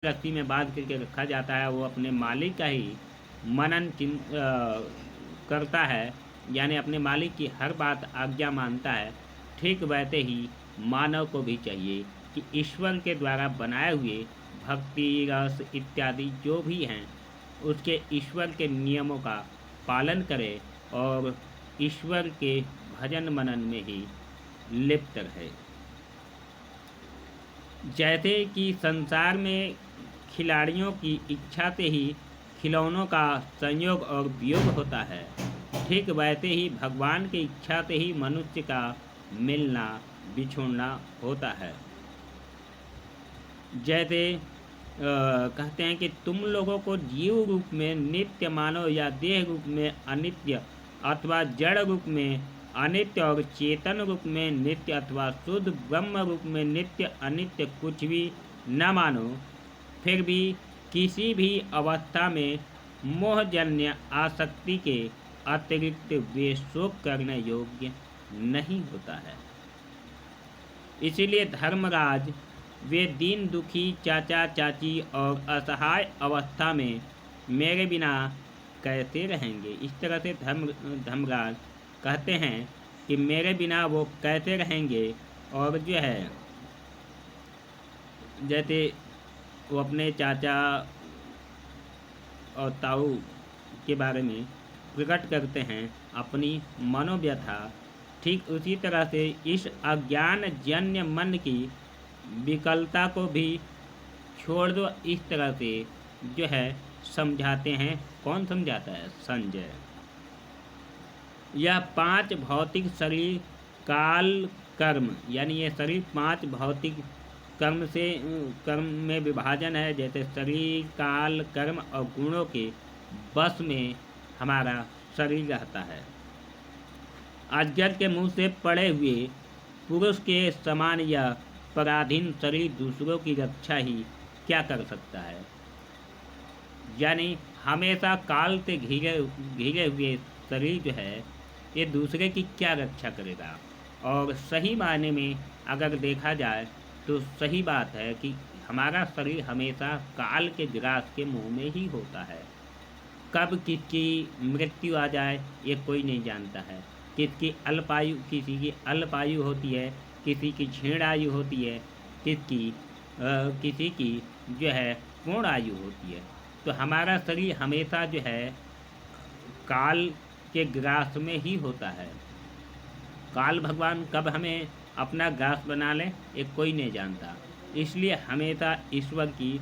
रस्सी में बांध करके रखा जाता है, वो अपने मालिक का ही मनन करता है, यानी अपने मालिक की हर बात आज्ञा मानता है। ठीक वैसे ही मानव को भी चाहिए कि ईश्वर के द्वारा बनाए हुए भक्ति रस इत्यादि जो भी हैं, उसके ईश्वर के नियमों का पालन करे और ईश्वर के भजन मनन में ही लिप्त रहे। जैसे कि संसार में खिलाड़ियों की इच्छा से ही खिलौनों का संयोग और वियोग होता है, ठीक वैसे ही भगवान की इच्छा से ही मनुष्य का मिलना बिछुड़ना होता है। जैसे कहते हैं कि तुम लोगों को जीव रूप में नित्य मानो या देह रूप में अनित्य अथवा जड़ रूप में अनित्य और चेतन रूप में नित्य अथवा शुद्ध ब्रह्म रूप में नित्य अनित्य कुछ भी न मानो, फिर भी किसी भी अवस्था में मोहजन्य आसक्ति के अतिरिक्त वे शोक करने योग्य नहीं होता है। इसीलिए धर्मराज वे दीन दुखी चाचा चाची और असहाय अवस्था में मेरे बिना कैसे रहेंगे। इस तरह से धर्मराज कहते हैं कि मेरे बिना वो कैसे रहेंगे। और जो है जैसे वो अपने चाचा और ताऊ के बारे में प्रकट करते हैं अपनी मनोव्यथा, ठीक उसी तरह से इस अज्ञान जन्य मन की विकलता को भी छोड़ दो, इस तरह से जो है समझाते हैं। कौन समझाता है? संजय। यह 5 भौतिक शरीर काल कर्म, यानी ये शरीर 5 भौतिक कर्म में विभाजन है। जैसे शरीर काल कर्म और गुणों के बस में हमारा शरीर रहता है। अजगर के मुंह से पड़े हुए पुरुष के समान यह पराधीन शरीर दूसरों की रक्षा ही क्या कर सकता है। यानी हमेशा काल से घिरे हुए शरीर जो है ये दूसरे की क्या रक्षा करेगा। और सही मायने में अगर देखा जाए तो सही बात है कि हमारा शरीर हमेशा काल के ग्रास के मुंह में ही होता है। कब किसकी मृत्यु आ जाए ये कोई नहीं जानता है। किसी की अल्पायु होती है, किसी की क्षीण आयु होती है, किसी की जो है पूर्ण आयु होती है। तो हमारा शरीर हमेशा जो है काल के ग्रास में ही होता है। काल भगवान कब हमें अपना ग्रास बना ले ये कोई नहीं जानता। इसलिए हमेशा ईश्वर की